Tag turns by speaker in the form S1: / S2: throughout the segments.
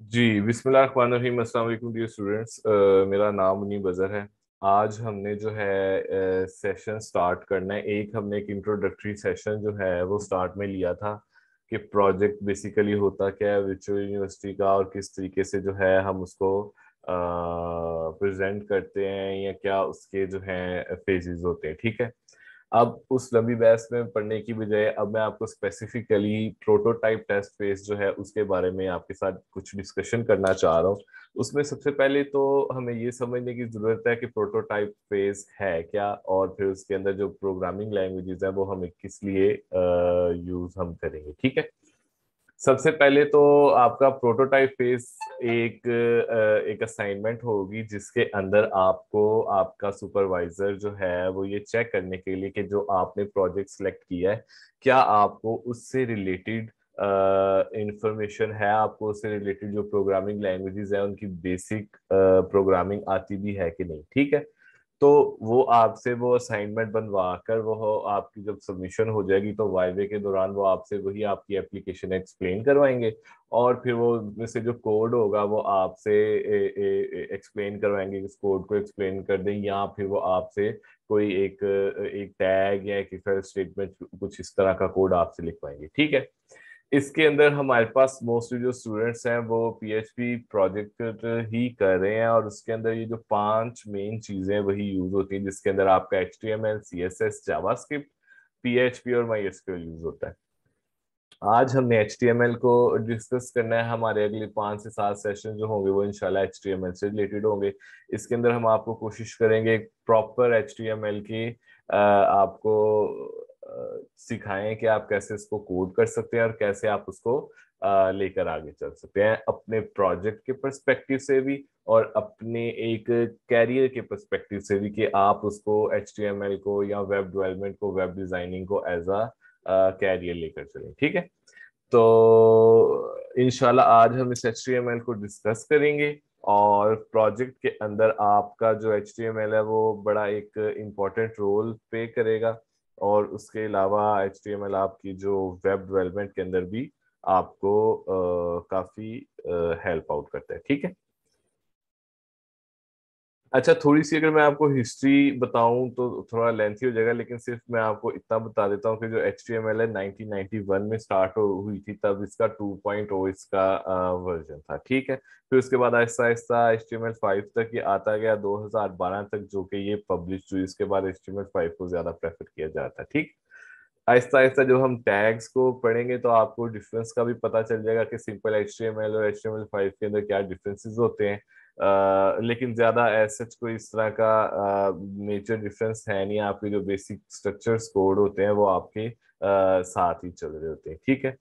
S1: जी, बिस्मिल्लाहिर्रहमानिर्रहीम। अस्सलाम वालेकुम डियर स्टूडेंट्स। मेरा नाम मुनीब अज़हर है। आज हमने जो है सेशन स्टार्ट करना है। एक हमने एक इंट्रोडक्टरी सेशन जो है वो स्टार्ट में लिया था कि प्रोजेक्ट बेसिकली होता क्या है वर्चुअल यूनिवर्सिटी का, और किस तरीके से जो है हम उसको प्रेजेंट करते हैं, या क्या उसके जो है फेजेस होते हैं। ठीक है। अब उस लंबी बहस में पढ़ने की बजाय अब मैं आपको स्पेसिफिकली प्रोटोटाइप टेस्ट फेस जो है उसके बारे में आपके साथ कुछ डिस्कशन करना चाह रहा हूँ। उसमें सबसे पहले तो हमें ये समझने की जरूरत है कि प्रोटोटाइप फेज है क्या, और फिर उसके अंदर जो प्रोग्रामिंग लैंग्वेजेस है वो हमें किस लिए यूज हम करेंगे। ठीक है। सबसे पहले तो आपका प्रोटोटाइप फेज एक असाइनमेंट होगी जिसके अंदर आपको आपका सुपरवाइजर जो है वो ये चेक करने के लिए कि जो आपने प्रोजेक्ट सिलेक्ट किया है क्या आपको उससे रिलेटेड इंफॉर्मेशन है, आपको उससे रिलेटेड जो प्रोग्रामिंग लैंग्वेजेस है उनकी बेसिक प्रोग्रामिंग आती भी है कि नहीं। ठीक है। तो वो आपसे वो असाइनमेंट बनवा कर वो आपकी जब सबमिशन हो जाएगी तो वाइवे के दौरान वो आपसे वही आपकी एप्लीकेशन एक्सप्लेन करवाएंगे, और फिर वो में से जो कोड होगा वो आपसे एक्सप्लेन करवाएंगे। इस कोड को एक्सप्लेन कर दें, या फिर वो आपसे कोई एक एक टैग या एक इफ एल्स स्टेटमेंट कुछ इस तरह का कोड आपसे लिखवाएंगे। ठीक है। इसके अंदर हमारे पास मोस्टली जो स्टूडेंट्स हैं वो पीएचपी प्रोजेक्ट ही कर रहे हैं, और उसके अंदर ये जो पांच मेन चीजें वही यूज होती हैं, जिसके अंदर आपका एचटीएमएल, सीएसएस, जावास्क्रिप्ट, पीएचपी और माई एसक्यूएल यूज होता है। आज हमने एचटीएमएल को डिस्कस करना है। हमारे अगले 5 से 7 सेशन जो होंगे वो इंशाल्लाह एचटीएमएल से रिलेटेड होंगे। इसके अंदर हम आपको कोशिश करेंगे प्रॉपर एचटीएमएल की आपको सिखाएं कि आप कैसे इसको कोड कर सकते हैं और कैसे आप उसको लेकर आगे चल सकते हैं अपने प्रोजेक्ट के पर्सपेक्टिव से भी, और अपने एक कैरियर के पर्सपेक्टिव से भी, कि आप उसको एचटीएमएल को या वेब डेवलपमेंट को, वेब डिजाइनिंग को एज अ कैरियर लेकर चलें। ठीक है। तो इंशाल्लाह आज हम इस HTML को डिस्कस करेंगे, और प्रोजेक्ट के अंदर आपका जो HTML है वो बड़ा एक इम्पोर्टेंट रोल प्ले करेगा, और उसके अलावा HTML आपकी जो वेब डेवलपमेंट के अंदर भी आपको काफी हेल्प आउट करता है। ठीक है। अच्छा, थोड़ी सी अगर मैं आपको हिस्ट्री बताऊं तो थोड़ा लेंथी हो जाएगा, लेकिन सिर्फ मैं आपको इतना बता देता हूँ कि जो HTML है 1991 में स्टार्ट हुई थी, तब इसका 2.0 इसका वर्जन था। ठीक है। फिर उसके बाद आहिस्ता आहिस्ता HTML5 तक ये आता गया 2012 तक, जो कि ये पब्लिश हुई। इसके बाद HTML5 को ज्यादा प्रेफर किया जाता है। ठीक। आहिस्ता आहिस्ता जब हम टैग्स को पढ़ेंगे तो आपको डिफरेंस का भी पता चल जाएगा कि सिंपल HTML और HTML5 के अंदर क्या डिफरेंसेस होते हैं। लेकिन ज्यादा एज सच कोई इस तरह का मेजर डिफरेंस है नहीं। आपके जो बेसिक स्ट्रक्चर्स कोड होते हैं वो आपके साथ ही चल रहे होते हैं। ठीक है।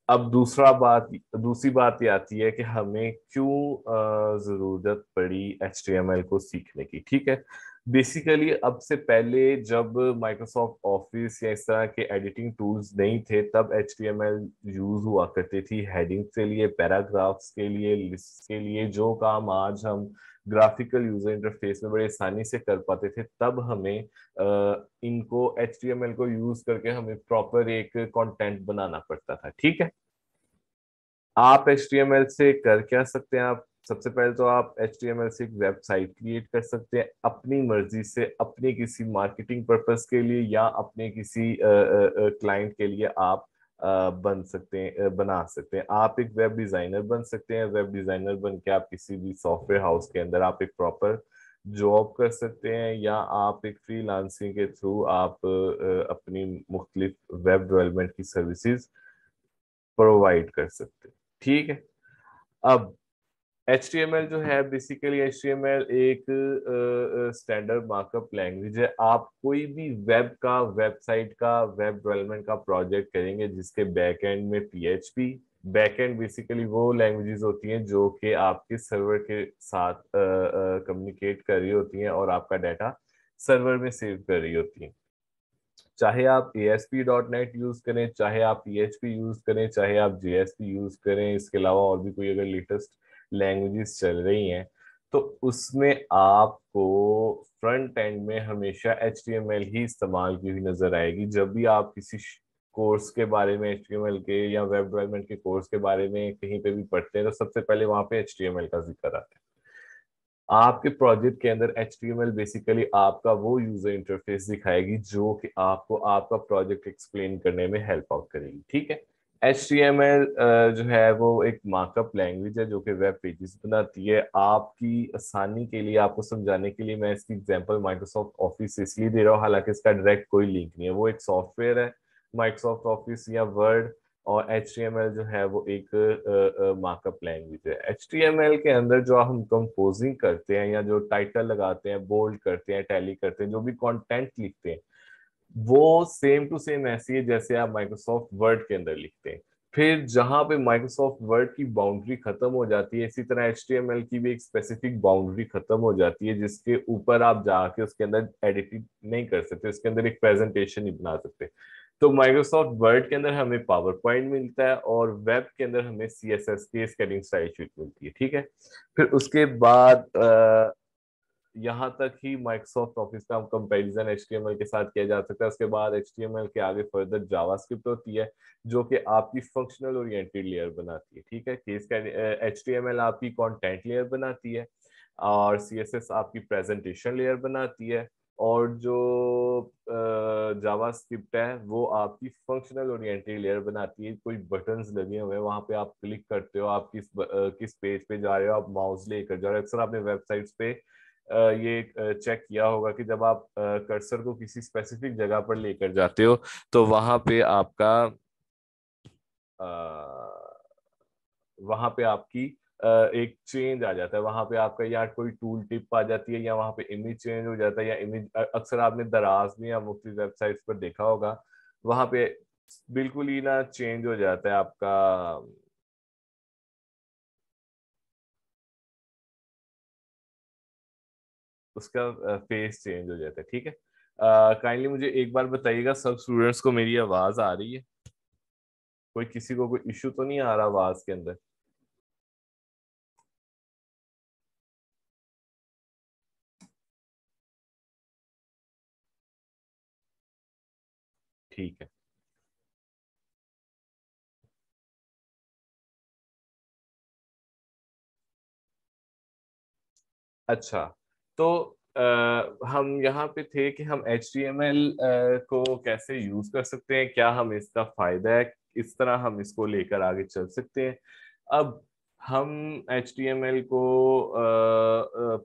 S1: अब दूसरी बात ये आती है कि हमें क्यों जरूरत पड़ी HTML को सीखने की। ठीक है। बेसिकली अब से पहले जब माइक्रोसॉफ्ट ऑफिस या इस तरह के एडिटिंग टूल्स नहीं थे, तब HTML यूज हुआ करती थी हेडिंग के लिए, पैराग्राफ्स के लिए, लिस्ट के लिए। जो काम आज हम ग्राफिकल यूजर इंटरफेस में बड़े आसानी से कर पाते थे, तब हमें इनको HTML को यूज करके हमें प्रॉपर एक कंटेंट बनाना पड़ता था। ठीक है। आप HTML से कर क्या सकते हैं? आप सबसे पहले तो आप HTML से एक वेबसाइट क्रिएट कर सकते हैं अपनी मर्जी से, अपने किसी मार्केटिंग पर्पस के लिए या अपने किसी क्लाइंट के लिए आप बन सकते हैं, बना सकते हैं। आप एक वेब डिजाइनर बन सकते हैं। वेब डिजाइनर बन के आप किसी भी सॉफ्टवेयर हाउस के अंदर आप एक प्रॉपर जॉब कर सकते हैं, या आप एक फ्रीलांसिंग के थ्रू आप अपनी मुख्तलिफ वेब डेवलपमेंट की सर्विसेज प्रोवाइड कर सकते हैं। ठीक है। अब HTML जो है बेसिकली HTML एक स्टैंडर्ड मार्कअप लैंग्वेज है। आप कोई भी वेबसाइट का, वेब डेवलपमेंट का प्रोजेक्ट करेंगे जिसके बैक एंड में PHP, बैक एंड बेसिकली वो लैंग्वेजेस होती हैं जो कि आपके सर्वर के साथ कम्युनिकेट कर रही होती हैं और आपका डाटा सर्वर में सेव कर रही होती हैं। चाहे आप ASP.NET यूज करें, चाहे आप PHP यूज करें, चाहे आप JSP यूज करें, इसके अलावा और भी कोई अगर लेटेस्ट लैंग्वेजेस चल रही हैं, तो उसमें आपको फ्रंट एंड में हमेशा HTML ही इस्तेमाल की हुई नजर आएगी। जब भी आप किसी कोर्स के बारे में, HTML के या वेब डेवलपमेंट के कोर्स के बारे में कहीं पे भी पढ़ते हैं तो सबसे पहले वहां पे HTML का जिक्र आता है। आपके प्रोजेक्ट के अंदर HTML बेसिकली आपका वो यूजर इंटरफेस दिखाएगी जो कि आपको आपका प्रोजेक्ट एक्सप्लेन करने में हेल्प आउट करेगी, ठीक है। HTML जो है वो एक मार्कअप लैंग्वेज है जो कि वेब पेजेस बनाती है। आपकी आसानी के लिए, आपको समझाने के लिए मैं इसकी एग्जांपल माइक्रोसॉफ्ट ऑफिस इसलिए दे रहा हूँ, हालांकि इसका डायरेक्ट कोई लिंक नहीं है। वो एक सॉफ्टवेयर है, माइक्रोसॉफ्ट ऑफिस या वर्ड, और HTML जो है वो एक मार्कअप लैंग्वेज है। HTML के अंदर जो हम कंपोजिंग करते हैं या जो टाइटल लगाते हैं, बोल्ड करते हैं, टैली करते हैं, जो भी कंटेंट लिखते हैं, वो सेम टू सेम ऐसी है जैसे आप माइक्रोसॉफ्ट वर्ड के अंदर लिखते हैं। फिर जहां पे माइक्रोसॉफ्ट वर्ड की बाउंड्री खत्म हो जाती है, इसी तरह HTML की भी एक स्पेसिफिक बाउंड्री खत्म हो जाती है जिसके ऊपर आप जाके उसके अंदर एडिटिंग नहीं कर सकते, उसके अंदर एक प्रेजेंटेशन ही बना सकते। तो माइक्रोसॉफ्ट वर्ड के अंदर हमें पावर पॉइंट मिलता है और वेब के अंदर हमें CSS की स्केलिंग स्टाइल शीट मिलती है, ठीक है। फिर उसके बाद यहाँ तक ही माइक्रोसॉफ्ट ऑफिस का कंपैरिजन HTML के साथ किया जा सकता है। उसके बाद HTML के आगे फर्दर जावास्क्रिप्ट होती है जो कि आपकी फंक्शनल ओरिएंटेड लेयर बनाती है, ठीक है। केस का HTML आपकी कंटेंट लेयर बनाती है और CSS आपकी प्रेजेंटेशन लेयर बनाती है, और जो जावास्क्रिप्ट है वो आपकी फंक्शनल ओरिएंटेड लेयर बनाती है। कोई बटन्स लगे हुए हैं, वहां पे आप क्लिक करते हो, आप किस पेज पे जा रहे हो, आप माउस लेकर जा रहे हो। अक्सर आपने वेबसाइट्स पे ये चेक किया होगा कि जब आप कर्सर को किसी स्पेसिफिक जगह पर लेकर जाते हो तो वहां पे आपकी एक चेंज आ जाता है, वहां पे आपका या कोई टूल टिप आ जाती है या वहां पे इमेज चेंज हो जाता है, या इमेज अक्सर आपने दराज में या मुख्तलिफ वेबसाइट्स पर देखा होगा, वहां पे बिल्कुल ही ना चेंज हो जाता है आपका उसका फेस चेंज हो जाता है, ठीक है। काइंडली मुझे एक बार बताइएगा, सब स्टूडेंट्स को मेरी आवाज आ रही है? कोई किसी को कोई इशू तो नहीं आ रहा आवाज के अंदर? ठीक है। अच्छा, तो हम यहाँ पे थे कि हम HTML को कैसे यूज कर सकते हैं, क्या हम इसका फायदा है, इस तरह हम इसको लेकर आगे चल सकते हैं। अब हम HTML को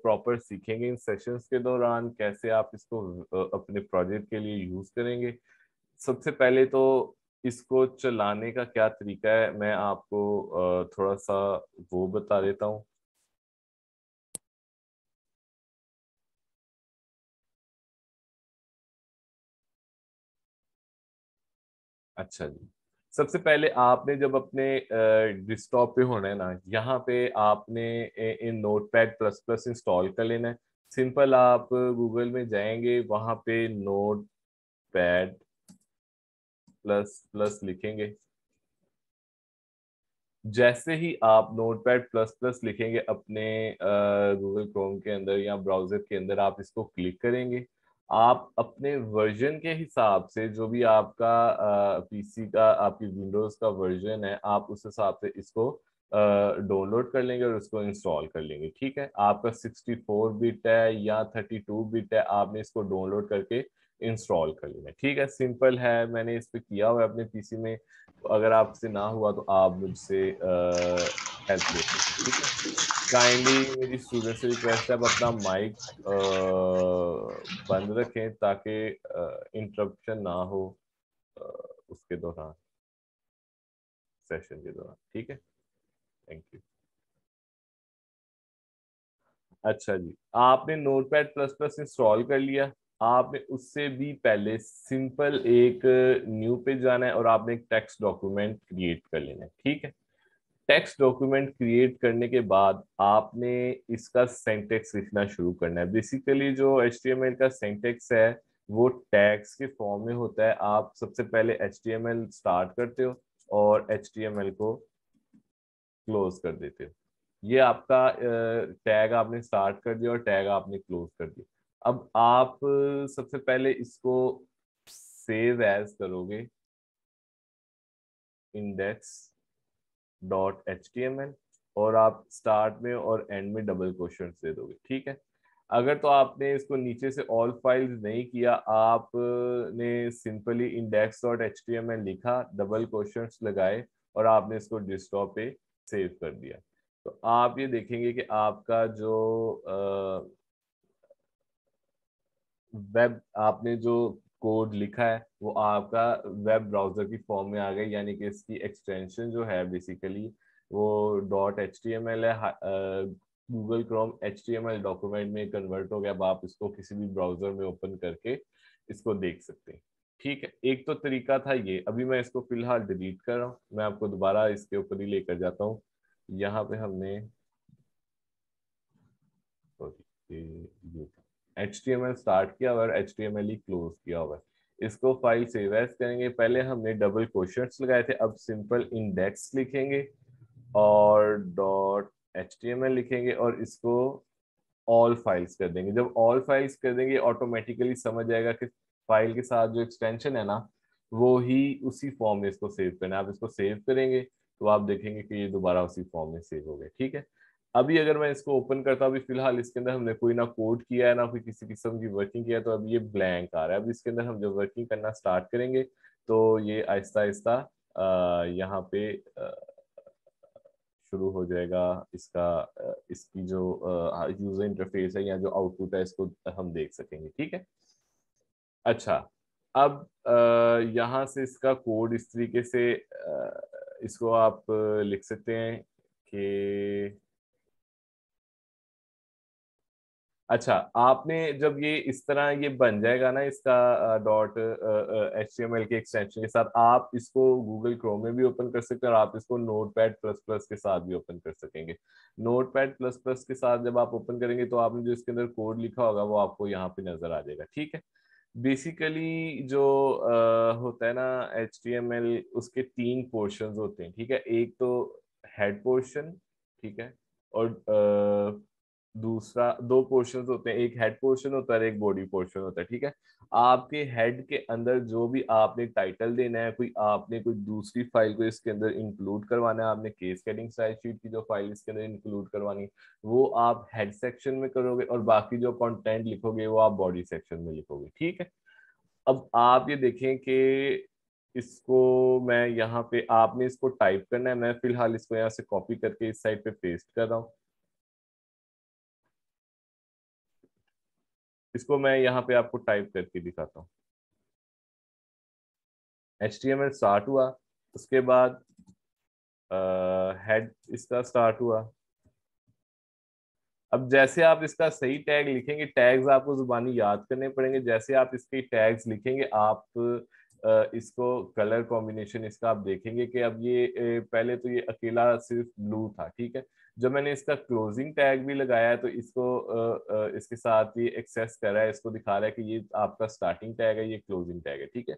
S1: प्रॉपर सीखेंगे इन सेशंस के दौरान, कैसे आप इसको अपने प्रोजेक्ट के लिए यूज करेंगे। सबसे पहले तो इसको चलाने का क्या तरीका है मैं आपको थोड़ा सा वो बता देता हूँ। अच्छा जी, सबसे पहले आपने जब अपने डेस्कटॉप पे होना है ना, यहाँ पे आपने इन नोटपैड प्लस प्लस इंस्टॉल कर लेना है। सिंपल, आप गूगल में जाएंगे, वहां पे नोट पैड प्लस प्लस लिखेंगे। जैसे ही आप नोटपैड प्लस प्लस लिखेंगे अपने गूगल क्रोम के अंदर या ब्राउजर के अंदर, आप इसको क्लिक करेंगे। आप अपने वर्जन के हिसाब से, जो भी आपका PC का, आपकी विंडोज का वर्जन है, आप उस हिसाब से इसको डाउनलोड कर लेंगे और उसको इंस्टॉल कर लेंगे, ठीक है। आपका 64 बिट है या 32 बिट है, आपने इसको डाउनलोड करके इंस्टॉल कर लेना है, ठीक है। सिंपल है, मैंने इस पे किया हुआ है अपने PC में। तो अगर आपसे ना हुआ तो आप मुझसे हेल्प ले सकते हैं, ठीक है। काइंडली मेरी स्टूडेंट से रिक्वेस्ट है, आप अपना माइक बंद रखें ताकि इंटरप्शन ना हो अ, उसके दौरान, सेशन के दौरान, ठीक है। Thank you. अच्छा जी, आपने नोटपैड प्लस प्लस इंस्टॉल कर लिया। आपने उससे भी पहले सिंपल एक न्यू पे जाना है और आपने एक टेक्स्ट डॉक्यूमेंट क्रिएट कर लेना है, ठीक है। टेक्स्ट डॉक्यूमेंट क्रिएट करने के बाद आपने इसका सिंटैक्स लिखना शुरू करना है। बेसिकली जो HTML का सिंटैक्स है वो टैग्स के फॉर्म में होता है। आप सबसे पहले HTML स्टार्ट करते हो और HTML को क्लोज कर देते हो। ये आपका टैग आपने स्टार्ट कर दिया और टैग आपने क्लोज कर दिया। अब आप सबसे पहले इसको सेव एज करोगे। इंडेक्स डॉट HTML, और आप स्टार्ट में और एंड में डबल क्वेश्चन दे दोगे, ठीक है। अगर तो आपने इसको नीचे से ऑल फाइल्स नहीं किया, आपने सिंपली इंडेक्स डॉट HTML लिखा, डबल क्वेश्चंस लगाए और आपने इसको डेस्कटॉप पे सेव कर दिया, तो आप ये देखेंगे कि आपका जो वेब आपने जो कोड लिखा है वो आपका वेब ब्राउजर की फॉर्म में आ गई, यानी कि इसकी एक्सटेंशन जो है बेसिकली वो डॉट HTML है। गूगल क्रोम HTML डॉक्यूमेंट में कन्वर्ट हो गया। अब आप इसको किसी भी ब्राउजर में ओपन करके इसको देख सकते हैं, ठीक है। एक तो तरीका था ये, अभी मैं इसको फिलहाल डिलीट कर रहा हूँ, मैं आपको दोबारा इसके ऊपर ही लेकर जाता हूँ। यहाँ पे हमने ये HTML स्टार्ट किया हुआ और HTML ही क्लोज किया हुआ है। इसको फाइल सेव एज करेंगे, पहले हमने डबल क्वेश्चंस लगाए थे, अब सिंपल इंडेक्स लिखेंगे और डॉट HTML लिखेंगे और इसको ऑल फाइल्स कर देंगे। जब ऑल फाइल्स कर देंगे ऑटोमेटिकली समझ जाएगा कि फाइल के साथ जो एक्सटेंशन है ना वो ही उसी फॉर्म में इसको सेव करना है। आप इसको सेव करेंगे तो आप देखेंगे कि ये दोबारा उसी फॉर्म में सेव हो गए, ठीक है। अभी अगर मैं इसको ओपन करता हूँ, अभी फिलहाल इसके अंदर हमने कोई ना कोड किया है ना कोई किसी किस्म की वर्किंग किया है, तो अब ये ब्लैंक आ रहा है। अब इसके अंदर हम जब वर्किंग करना स्टार्ट करेंगे तो ये आहिस्ता आहिस्ता यहाँ पे शुरू हो जाएगा इसका इसकी जो यूजर इंटरफेस है या जो आउटपुट है इसको हम देख सकेंगे, ठीक है। अच्छा, अब यहाँ से इसका कोड इस तरीके से इसको आप लिख सकते हैं कि अच्छा, आपने जब ये इस तरह ये बन जाएगा ना इसका डॉट HTML के एक्सटेंशन के साथ, आप इसको गूगल क्रोम में भी ओपन कर सकते हैं और आप इसको नोटपैड प्लस प्लस के साथ भी ओपन कर सकेंगे। नोटपैड प्लस प्लस के साथ जब आप ओपन करेंगे तो आपने जो इसके अंदर कोड लिखा होगा वो आपको यहाँ पे नजर आ जाएगा, ठीक है। बेसिकली जो होता है ना HTML, उसके तीन पोर्शंस होते हैं, ठीक है। एक तो हेड पोर्शन, ठीक है, और दूसरा दो पोर्शंस होते हैं, एक हेड पोर्शन होता है और एक बॉडी पोर्शन होता है, ठीक है। आपके हेड के अंदर जो भी आपने टाइटल देना है, कोई आपने कोई दूसरी फाइल को इसके अंदर इंक्लूड करवाना है, आपने केस हेडिंग स्टाइल शीट की जो फाइल इसके अंदर इंक्लूड करवानी है वो आप हेड सेक्शन में करोगे और बाकी जो कंटेंट लिखोगे वो आप बॉडी सेक्शन में लिखोगे, ठीक है। अब आप ये देखें कि इसको मैं यहाँ पे आपने इसको टाइप करना है, मैं फिलहाल इसको यहाँ से कॉपी करके इस साइड पे पेस्ट कर रहा हूँ। इसको मैं यहाँ पे आपको टाइप करके दिखाता हूँ। HTML स्टार्ट हुआ, उसके बाद हेड इसका स्टार्ट हुआ। अब जैसे आप इसका सही टैग लिखेंगे, टैग्स आपको जुबानी याद करने पड़ेंगे, जैसे आप इसके टैग्स लिखेंगे आप इसको कलर कॉम्बिनेशन इसका आप देखेंगे कि अब ये पहले तो ये अकेला सिर्फ ब्लू था, ठीक है। जब मैंने इसका क्लोजिंग टैग भी लगाया है तो इसको इसके साथ ये एक्सेस कर रहा है, इसको दिखा रहा है कि ये आपका स्टार्टिंग टैग है, ये क्लोजिंग टैग है, ठीक है।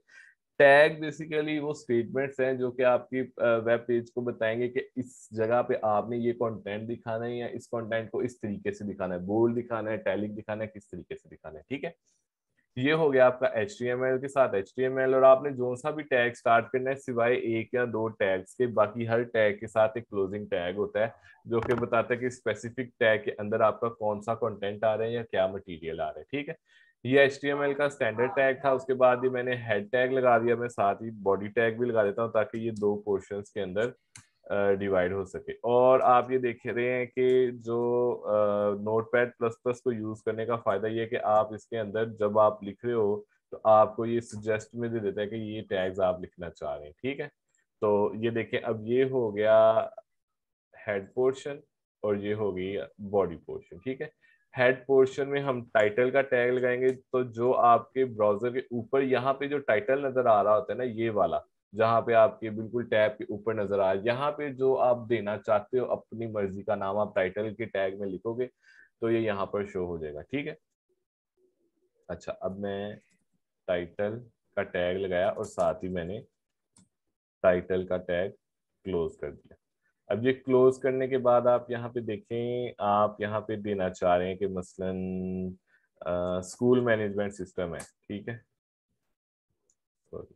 S1: टैग बेसिकली वो स्टेटमेंट्स हैं जो कि आपकी वेब पेज को बताएंगे कि इस जगह पे आपने ये कंटेंट दिखाना है या इस कंटेंट को इस तरीके से दिखाना है, बोल्ड दिखाना है, टैलिक दिखाना है, किस तरीके से दिखाना है, ठीक है। ये हो गया आपका HTML के साथ HTML, और आपने जो सा भी टैग स्टार्ट करना है सिवाय एक या दो टैग्स के, बाकी हर टैग के साथ एक क्लोजिंग टैग होता है जो कि बताता है कि स्पेसिफिक टैग के अंदर आपका कौन सा कंटेंट आ रहा है या क्या मटेरियल आ रहा है, ठीक है। ये HTML का स्टैंडर्ड टैग था। उसके बाद ही मैंने हेड टैग लगा दिया, मैं साथ ही बॉडी टैग भी लगा देता हूँ ताकि ये दो पोर्शंस के अंदर डिवाइड हो सके। और आप ये देख रहे हैं कि जो नोटपैड प्लस प्लस को यूज करने का फायदा ये है कि आप इसके अंदर जब आप लिख रहे हो तो आपको ये सजेस्ट में दे देता है कि ये टैग्स आप लिखना चाह रहे हैं, ठीक है। तो ये देखें, अब ये हो गया हेड पोर्शन और ये हो गई बॉडी पोर्शन, ठीक है। हेड पोर्शन में हम टाइटल का टैग लगाएंगे, तो जो आपके ब्राउजर के ऊपर यहाँ पे जो टाइटल नजर आ रहा होता है ना, ये वाला जहाँ पे आपके बिल्कुल टैब के ऊपर नजर आ रहा है, यहाँ पे जो आप देना चाहते हो अपनी मर्जी का नाम आप टाइटल के टैग में लिखोगे तो ये यहाँ पर शो हो जाएगा, ठीक है। अच्छा, अब मैं टाइटल का टैग लगाया और साथ ही मैंने टाइटल का टैग क्लोज कर दिया। अब ये क्लोज करने के बाद आप यहाँ पे देखें, आप यहाँ पे देना चाह रहे हैं कि मसलन स्कूल मैनेजमेंट सिस्टम है, ठीक है। सॉरी,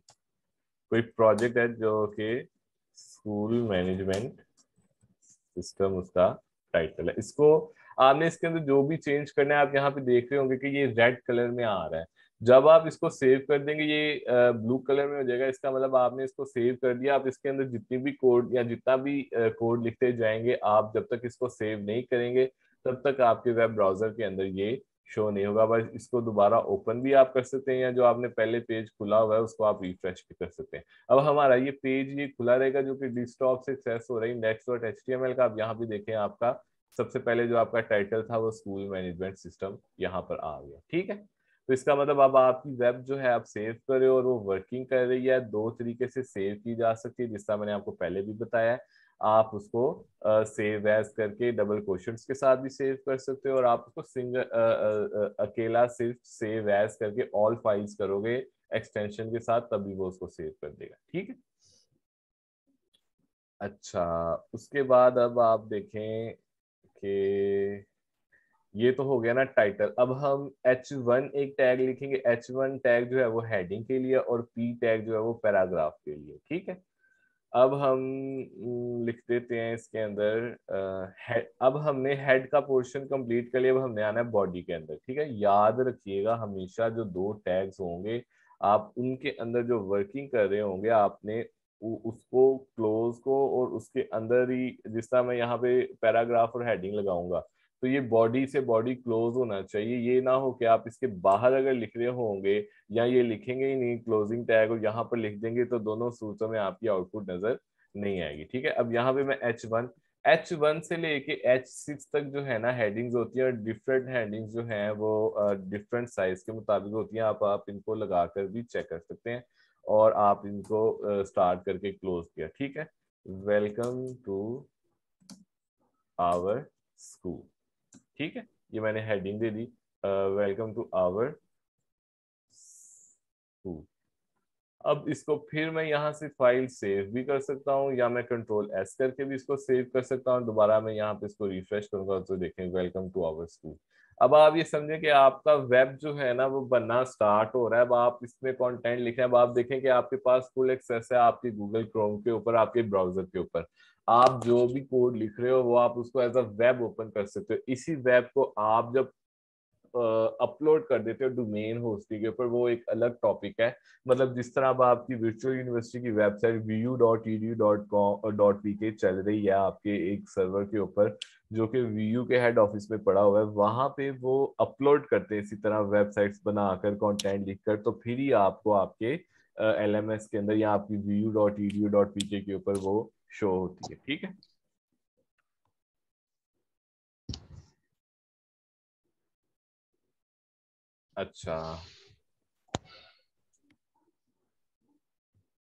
S1: कोई प्रोजेक्ट है जो कि स्कूल मैनेजमेंट सिस्टम उसका टाइटल है। इसको आपने इसके अंदर जो भी चेंज करना है, आप यहाँ पे देख रहे होंगे कि ये रेड कलर में आ रहा है। जब आप इसको सेव कर देंगे ये ब्लू कलर में हो जाएगा। इसका मतलब आपने इसको सेव कर दिया। आप इसके अंदर जितनी भी कोड या जितना भी कोड लिखते जाएंगे, आप जब तक इसको सेव नहीं करेंगे तब तक आपके वेब ब्राउजर के अंदर ये शो नहीं होगा। बस इसको दोबारा ओपन भी आप कर सकते हैं, या जो आपने पहले पेज खुला हुआ है उसको आप रिफ्रेश भी कर सकते हैं। अब हमारा ये पेज ये खुला रहेगा जो कि डेस्कटॉप से एक्सेस हो रही है index.html का। आप यहाँ पे देखें, आपका सबसे पहले जो आपका टाइटल था वो स्कूल मैनेजमेंट सिस्टम यहाँ पर आ गया। ठीक है, तो इसका मतलब अब आपकी वेब जो है आप सेव कर रहे हो और वो वर्किंग कर रही है। दो तरीके से सेव की जा सकती है, जिसका मैंने आपको पहले भी बताया है। आप उसको सेव एज करके डबल क्वेश्चंस के साथ भी सेव कर सकते हो, और आप उसको सिंगल अकेला सिर्फ सेव एज करके ऑल फाइल्स करोगे एक्सटेंशन के साथ, तभी वो उसको सेव कर देगा। ठीक है, अच्छा उसके बाद अब आप देखें कि ये तो हो गया ना टाइटल। अब हम H1 एक टैग लिखेंगे। H1 टैग जो है वो हेडिंग के लिए, और P टैग जो है वो पैराग्राफ के लिए। ठीक है, अब हम लिख देते हैं इसके अंदर अब हमने हेड का पोर्शन कंप्लीट कर लिया। अब हमने आना है बॉडी के अंदर। ठीक है, याद रखिएगा हमेशा जो दो टैग्स होंगे आप उनके अंदर जो वर्किंग कर रहे होंगे, आपने उसको क्लोज को और उसके अंदर ही, जिस तरह मैं यहाँ पे पैराग्राफ और हेडिंग लगाऊंगा, तो ये बॉडी से बॉडी क्लोज होना चाहिए। ये ना हो कि आप इसके बाहर अगर लिख रहे होंगे या ये लिखेंगे ही नहीं क्लोजिंग टैग और यहाँ पर लिख देंगे, तो दोनों सूत्रों में आपकी आउटपुट नजर नहीं आएगी। ठीक है, अब यहाँ पे मैं H1 से लेके H6 तक जो है ना हेडिंग्स होती है, और डिफरेंट हेडिंग्स जो हैं वो डिफरेंट साइज के मुताबिक होती हैं। आप इनको लगाकर भी चेक कर सकते हैं, और आप इनको स्टार्ट करके क्लोज किया। ठीक है, वेलकम टू आवर स्कूल। ठीक है, ये मैंने हेडिंग दे दी, वेलकम टू आवर स्कूल। अब इसको फिर मैं यहाँ से फाइल सेव भी कर सकता हूँ, या मैं कंट्रोल एस करके भी इसको सेव कर सकता हूँ। दोबारा मैं यहाँ पे इसको रिफ्रेश करूंगा तो देखें वेलकम टू आवर स्कूल। अब आप ये समझें कि आपका वेब जो है ना वो बनना स्टार्ट हो रहा है। अब आप इसमें कंटेंट लिखें। अब आप देखें कि आपके पास फुल एक्सेस है आपके गूगल क्रोम के ऊपर, आपके ब्राउजर के ऊपर। आप जो भी कोड लिख रहे हो वो आप उसको एज अ वेब ओपन कर सकते हो। इसी वेब को आप जब अपलोड कर देते हो डोमेन होस्टिंग के ऊपर, वो एक अलग टॉपिक है। मतलब जिस तरह अब आपकी वर्चुअल यूनिवर्सिटी की वेबसाइट vu.edu.com.pk चल रही है आपके एक सर्वर के ऊपर, जो कि वीयू के हेड ऑफिस में पड़ा हुआ है, वहां पे वो अपलोड करते हैं इसी तरह वेबसाइट्स बनाकर कंटेंट लिखकर, तो फिर ही आपको आपके एलएमएस के अंदर या आपकी vu.edu.pk के ऊपर वो शो होती है। ठीक है, अच्छा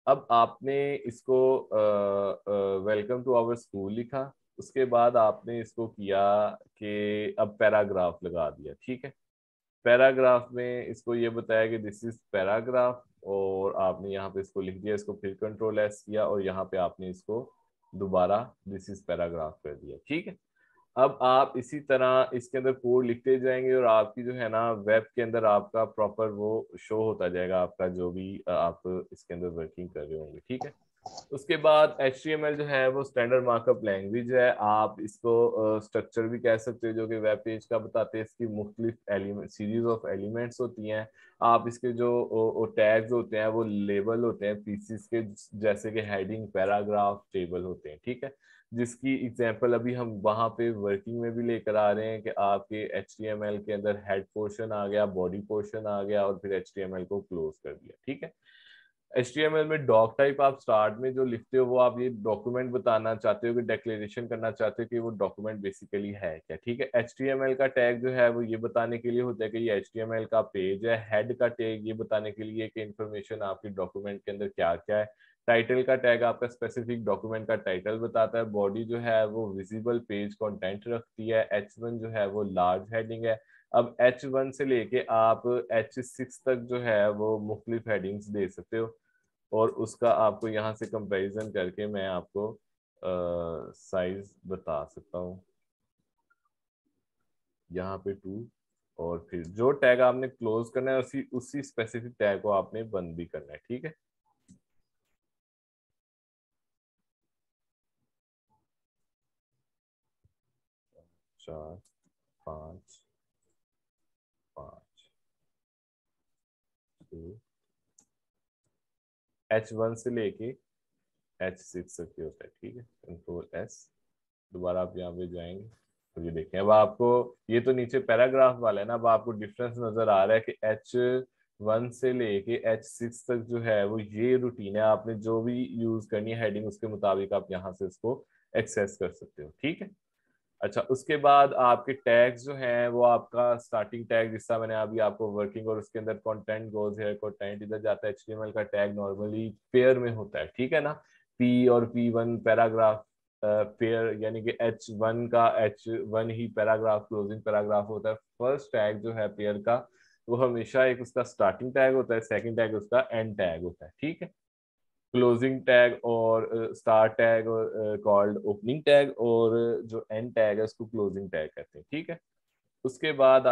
S1: अब आपने इसको वेलकम टू आवर स्कूल लिखा। उसके बाद आपने इसको किया कि अब पैराग्राफ लगा दिया। ठीक है, पैराग्राफ में इसको ये बताया कि दिस इज पैराग्राफ, और आपने यहाँ पे इसको लिख दिया। इसको फिर कंट्रोल एस किया और यहाँ पे आपने इसको दोबारा दिस इज पैराग्राफ कर दिया। ठीक है, अब आप इसी तरह इसके अंदर कोड लिखते जाएंगे, और आपकी जो है ना वेब के अंदर आपका प्रॉपर वो शो होता जाएगा, आपका जो भी आप इसके अंदर वर्किंग कर रहे होंगे। ठीक है, उसके बाद HTML जो है वो स्टैंडर्ड मार्कअप लैंग्वेज है। आप इसको स्ट्रक्चर भी कह सकते हो, जो कि वेब पेज का बताते हैं। इसकी मुख्तलिफ एलिमेंट सीरीज ऑफ एलिमेंट्स होती हैं। आप इसके जो टैग्स होते हैं वो लेबल होते हैं पीसीस के, जैसे कि हेडिंग, पैराग्राफ, टेबल होते हैं। ठीक है, जिसकी एग्जांपल अभी हम वहां पे वर्किंग में भी लेकर आ रहे हैं कि आपके HTML के अंदर हेड पोर्शन आ गया, बॉडी पोर्शन आ गया, और फिर HTML को क्लोज कर दिया। ठीक है, HTML में डॉक टाइप आप स्टार्ट में जो लिखते हो वो आप ये डॉक्यूमेंट बताना चाहते हो कि डिक्लेरेशन करना चाहते हो कि वो डॉक्यूमेंट बेसिकली है क्या। ठीक है, HTML का टैग जो है वो ये बताने के लिए होता है कि ये HTML का पेज है। हेड का टैग ये बताने के लिए कि इंफॉर्मेशन आपकी डॉक्यूमेंट के अंदर क्या क्या है। टाइटल का टैग आपका स्पेसिफिक डॉक्यूमेंट का टाइटल बताता है। बॉडी जो है वो विजिबल पेज कंटेंट रखती है। H1 जो है वो लार्ज हेडिंग है। अब H1 से लेके आप H6 तक जो है वो मुख्तलिफ हेडिंग्स दे सकते हो, और उसका आपको यहाँ से कंपैरिजन करके मैं आपको साइज बता सकता हूँ। यहाँ पे 2, और फिर जो टैग आपने क्लोज करना है उसी उसी स्पेसिफिक टैग को आपने बंद भी करना है। ठीक है, 4 5 5 2 H1 से लेके H6 तक ये होता है, ठीक है। कंट्रोल S, दोबारा आप यहाँ पे जाएंगे तो ये देखें, अब आपको ये तो नीचे पैराग्राफ वाला है ना, अब आपको डिफरेंस नजर आ रहा है कि H1 से लेके H6 तक जो है वो ये रूटीन है, आपने जो भी यूज करनी है हेडिंग उसके मुताबिक आप यहाँ से इसको एक्सेस कर सकते हो, ठीक है। अच्छा, उसके बाद आपके टैग्स जो हैं वो आपका स्टार्टिंग टैग, जिसका मैंने अभी आपको वर्किंग और उसके अंदर कंटेंट गोज है, कंटेंट इधर जाता है, एचटीएमएल का टैग नॉर्मली पेयर में होता है, ठीक है ना। पी और P1 पैराग्राफ पेयर, यानी कि H1 का H1 ही पैराग्राफ क्लोजिंग पैराग्राफ होता है। फर्स्ट टैग जो है पेयर का वो हमेशा एक उसका स्टार्टिंग टैग होता है, सेकंड टैग उसका एंड टैग होता है, ठीक है। क्लोजिंग टैग और स्टार्ट टैग और कॉल्ड ओपनिंग टैग, और जो एंड टैग है उसको क्लोजिंग टैग कहते हैं, ठीक है। उसके बाद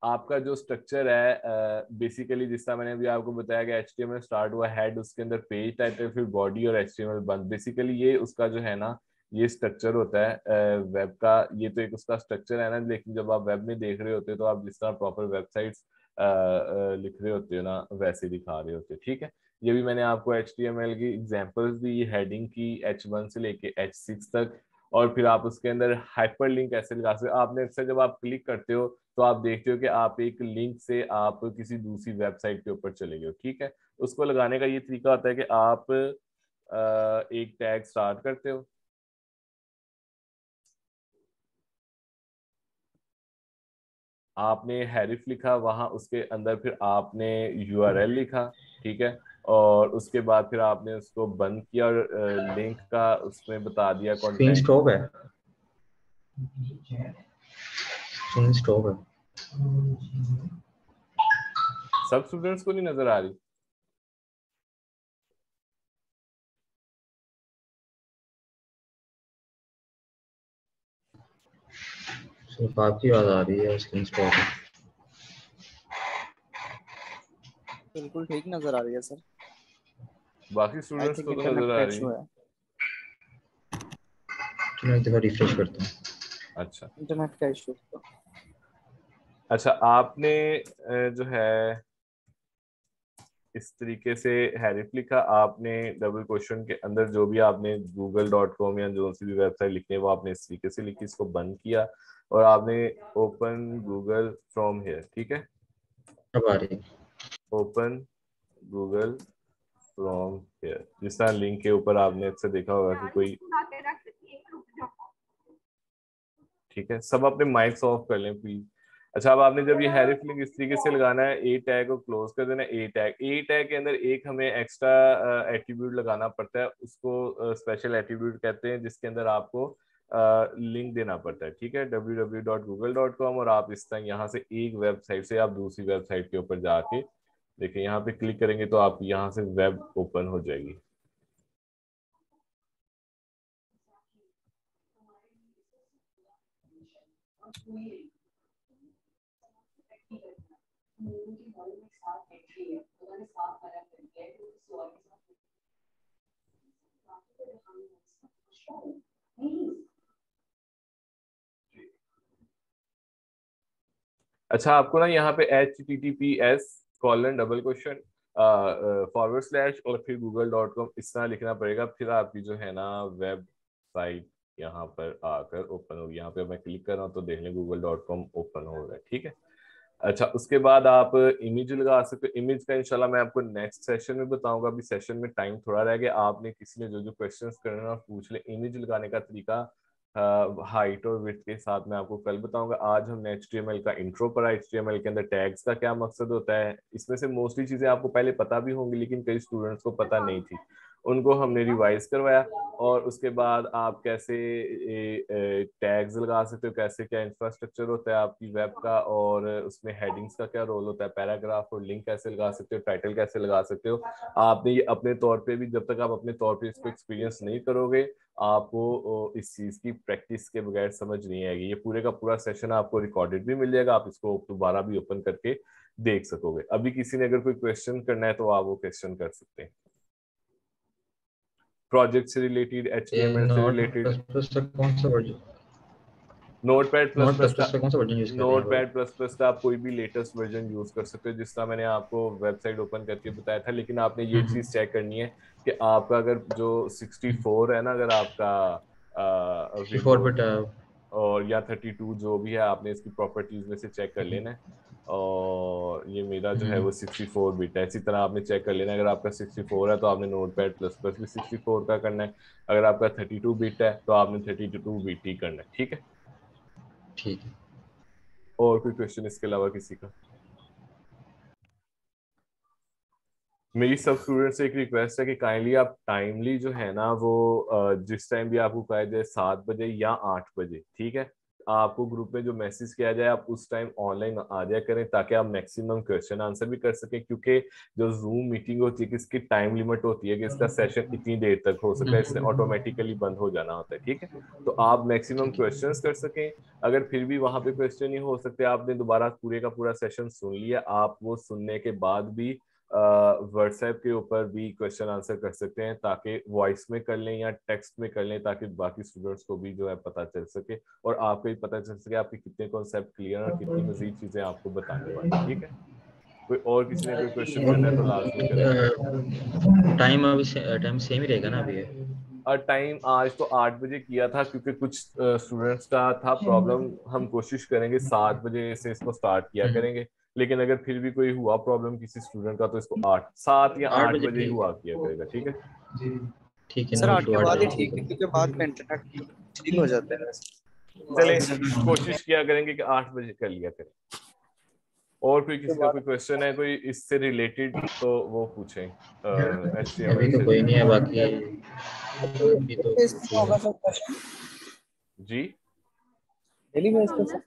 S1: आपका जो स्ट्रक्चर है बेसिकली जिस तरह मैंने अभी आपको बताया कि एचटीएमएल स्टार्ट हुआ हेड, उसके अंदर पेज टाइटल, फिर बॉडी और एचटीएमएल बंद, बेसिकली ये उसका जो है ना ये स्ट्रक्चर होता है वेब का। ये तो एक उसका स्ट्रक्चर है ना, लेकिन जब आप वेब में देख रहे होते हो तो आप जिस तरह प्रॉपर वेबसाइट्स लिख रहे होते हो ना वैसे दिखा रहे होते हो, ठीक है। ये भी मैंने आपको एचटीएमएल की एग्जांपल्स दी, हेडिंग की H1 से लेके H6 तक, और फिर आप उसके अंदर हाइपरलिंक ऐसे लगा सकते हो। आपने अक्सर जब आप क्लिक करते हो तो आप देखते हो कि आप एक लिंक से आप किसी दूसरी वेबसाइट के ऊपर चले गए हो, ठीक है। उसको लगाने का ये तरीका होता है कि आप एक टैग स्टार्ट करते हो, आपने हैरिफ लिखा वहां, उसके अंदर फिर आपने यूआरएल लिखा, ठीक है। और उसके बाद फिर आपने उसको बंद किया और लिंक का उसमें बता दिया
S2: स्क्रीन
S1: कंटेंट।
S2: स्टॉप है, स्क्रीन स्टॉप है।
S1: सब स्टूडेंट्स को नहीं नजर आ रही?
S2: सिर्फ आपकी आवाज आ रही है, स्क्रीन स्टॉप है।
S3: बिल्कुल ठीक नजर आ रही है सर।
S1: बाकी
S3: आई
S1: स्टूडेंट्स
S3: थिंक
S1: को तो
S3: इंटरनेट
S1: नजर
S3: का
S1: आ रही
S3: इशू
S1: है।
S3: है।
S2: मैं एक दफा रिफ्रेश करता हूँ।
S1: अच्छा
S3: इंटरनेट का इशू तो।
S1: अच्छा, आपने जो है इस तरीके से हैरिफ लिखा, आपने डबल क्वेश्चन के अंदर जो भी आपने google.com या जो सी भी वेबसाइट लिखनी है वो आपने इस तरीके से लिखी, इसको बंद किया और आपने ओपन गूगल फ्रॉम हेयर, ठीक है।
S2: अब आ रही है।
S1: ओपन गूगल फ्रॉम हेयर, जिस तरह लिंक के ऊपर आपने अक्सर देखा होगा कि कोई, ठीक है। सब अपने माइक्स ऑफ कर लें प्लीज। अच्छा, अब आपने जब ये हैरिफ लिंक इस तरीके से लगाना है, ए टैग को क्लोज कर देना। ए टैग के अंदर एक हमें एक्स्ट्रा एट्रीब्यूट लगाना पड़ता है, उसको स्पेशल एट्रीब्यूट कहते हैं, जिसके अंदर आपको लिंक देना पड़ता है, ठीक है, www.google.com। और आप इस तरह यहाँ से एक वेबसाइट से आप दूसरी वेबसाइट के ऊपर जाके देखिए, यहाँ पे क्लिक करेंगे तो आप यहाँ से वेब ओपन हो जाएगी। अच्छा, आपको ना यहाँ पे https:// फॉरवर्ड स्लैश और फिर google.com इस तरह लिखना पड़ेगा, फिर आपकी जो है ना वेबसाइट यहाँ पर आकर ओपन होगी। यहाँ पे मैं क्लिक कर रहा हूँ तो देख लें google.com ओपन हो रहा है, ठीक है। अच्छा, उसके बाद आप इमेज लगा सकते हो। इमेज का इंशाल्लाह मैं आपको नेक्स्ट सेशन में बताऊंगा, अभी सेशन में टाइम थोड़ा रह गया। आपने किसी ने जो जो क्वेश्चंस करना है पूछ ले। इमेज लगाने का तरीका हाइट और विड्थ के साथ मैं आपको कल बताऊंगा। आज हमने HTML का इंट्रो पर, HTML के अंदर टैग्स का क्या मकसद होता है, इसमें से मोस्टली चीजें आपको पहले पता भी होंगी लेकिन कई स्टूडेंट्स को पता नहीं थी, उनको हमने रिवाइज करवाया। और उसके बाद आप कैसे टैग्स लगा सकते हो, कैसे क्या इंफ्रास्ट्रक्चर होता है आपकी वेब का, और उसमें हेडिंग्स का क्या रोल होता है, पैराग्राफ और लिंक कैसे लगा सकते हो, टाइटल कैसे लगा सकते हो। आपने ये अपने तौर पे भी, जब तक आप अपने तौर पे इसको एक्सपीरियंस नहीं करोगे आपको इस चीज की प्रैक्टिस के बगैर समझ नहीं आएगी। ये पूरे का पूरा सेशन आपको रिकॉर्डेड भी मिल जाएगा, आप इसको दोबारा भी ओपन करके देख सकोगे। अभी किसी ने अगर कोई क्वेश्चन करना है तो आप वो क्वेश्चन कर सकते हैं। प्रोजेक्ट से रिलेटेड, HTML से रिलेटेड।
S2: कौन सा वर्जन,
S1: नोटपैड प्लस प्लस का,
S2: कौन सा वर्जन यूज कर रहे हैं
S1: नोटपैड प्लस प्लस का आप कोई भी लेटेस्ट वर्जन यूज कर सकते हो, जिसका मैंने आपको वेबसाइट ओपन करके बताया था। लेकिन आपने ये चीज चेक करनी है कि आपका अगर जो 64 है ना, अगर आपका
S2: 64
S1: विंडोज
S2: बिट
S1: और या 32 जो भी है, आपने इसकी प्रॉपर्टीज में से चेक कर लेना है। और ये मेरा जो है वो 64 बिट है। इसी तरह आपने चेक कर लेना है, अगर आपका 64 है तो आपने नोटपैड प्लस प्लस भी 64 का करना है। अगर आपका 32 बिट है तो आपने 32 बिट ही करना है। ठीक है।
S2: ठीक है।
S1: और कोई क्वेश्चन इसके अलावा किसी का? मेरी सब स्टूडेंट से एक रिक्वेस्ट है कि काइंडली आप टाइमली जो है ना वो जिस टाइम भी आपको कहा जाए 7 बजे या 8 बजे, ठीक है, आपको ग्रुप में जो मैसेज किया जाए आप उस टाइम ऑनलाइन आ जाया करें, ताकि आप मैक्सिमम क्वेश्चन आंसर भी कर सकें। क्योंकि जो जूम मीटिंग होती है कि इसकी टाइम लिमिट होती है कि इसका सेशन इतनी देर तक हो सकता है, इसने ऑटोमेटिकली बंद हो जाना होता है। ठीक है, तो आप मैक्सिमम
S2: ठीक है।
S1: क्वेश्चंस कर सकें। अगर फिर भी वहां पे क्वेश्चन नहीं हो सकते, आपने दोबारा पूरे का पूरा सेशन सुन लिया, आप वो सुनने के बाद भी व्हाट्सएप के ऊपर भी क्वेश्चन आंसर कर सकते हैं, ताकि वॉइस में कर लें या टेक्स्ट में कर लें, ताकि बाकी स्टूडेंट्स को भी जो है पता चल सके और आपको भी पता चल सके आपके कितने कॉन्सेप्ट क्लियर और कितनी मजीद चीजें आपको बताने वाली। ठीक है, कोई और किसी ने कोई क्वेश्चन करना है तो लाजमी करें।
S2: टाइम सेम ही रहेगा ना अभी?
S1: और टाइम आज तो 8 बजे किया था, क्योंकि कुछ स्टूडेंट्स का था प्रॉब्लम। हम कोशिश करेंगे 7 बजे से इसको स्टार्ट किया करेंगे, लेकिन अगर फिर भी कोई हुआ प्रॉब्लम किसी स्टूडेंट का तो इसको 7 या
S2: 8
S1: 8
S2: बजे
S1: बजे
S2: ठीक
S1: हुआ
S2: है।
S1: किया करेगा। ठीक है,
S2: ठीक है,
S3: सर
S2: 9
S3: 8
S2: टू
S3: के
S2: 8
S3: बाद ही
S2: बजे
S3: ठीक
S2: ठीक
S3: है,
S2: है।
S3: क्योंकि बाद में इंटरनेट ठीक हो जाता है वैसे।
S1: चले कोशिश किया करेंगे कि 8 बजे कर लिया करें। और कोई
S3: उसके
S1: किसी का
S3: बाद
S1: कोई क्वेश्चन है कोई इससे रिलेटेड तो वो पूछें,
S2: अभी
S1: HTML
S2: तो
S1: से
S2: कोई नहीं है,
S1: रिलेटेड।
S2: बाकी अभी तो
S3: बेस पे होगा सर क्वेश्चन,
S1: जी,
S3: डेली बेस पे सर।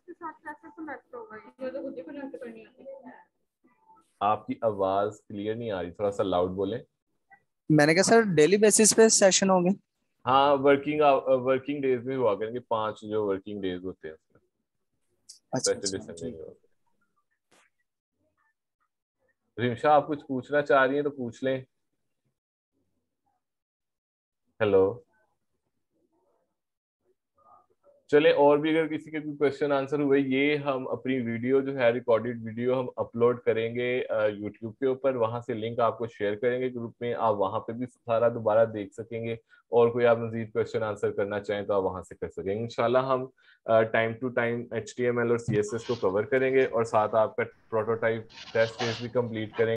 S1: आपकी आवाज क्लियर नहीं आ रही, थोड़ा सा लाउड बोलें।
S3: मैंने कहा सर डेली बेसिस पे सेशन होंगे।
S1: हाँ, वर्किंग डेज में हुआ करेंगे, 5 जो वर्किंग डेज होते हैं उसमें,
S3: अच्छा
S1: सैटरडे
S3: अच्छा
S1: संडे
S3: ठीक।
S1: नहीं होते। रिमशा, आप कुछ पूछना चाह रही हैं तो पूछ लें। हेलो, चले और भी अगर किसी के कोई क्वेश्चन आंसर हुए, ये हम अपनी वीडियो जो है रिकॉर्डेड वीडियो हम अपलोड करेंगे यूट्यूब के ऊपर, वहां से लिंक आपको शेयर करेंगे ग्रुप में, आप वहां पे भी सारा दोबारा देख सकेंगे। और कोई आप मजीद क्वेश्चन आंसर करना चाहें तो आप वहां से कर सकेंगे। इंशाल्लाह हम टाइम टू टाइम HTML और CSS को कवर करेंगे और साथ आपका प्रोटोटाइप टेस्ट फेज भी कंप्लीट करेंगे।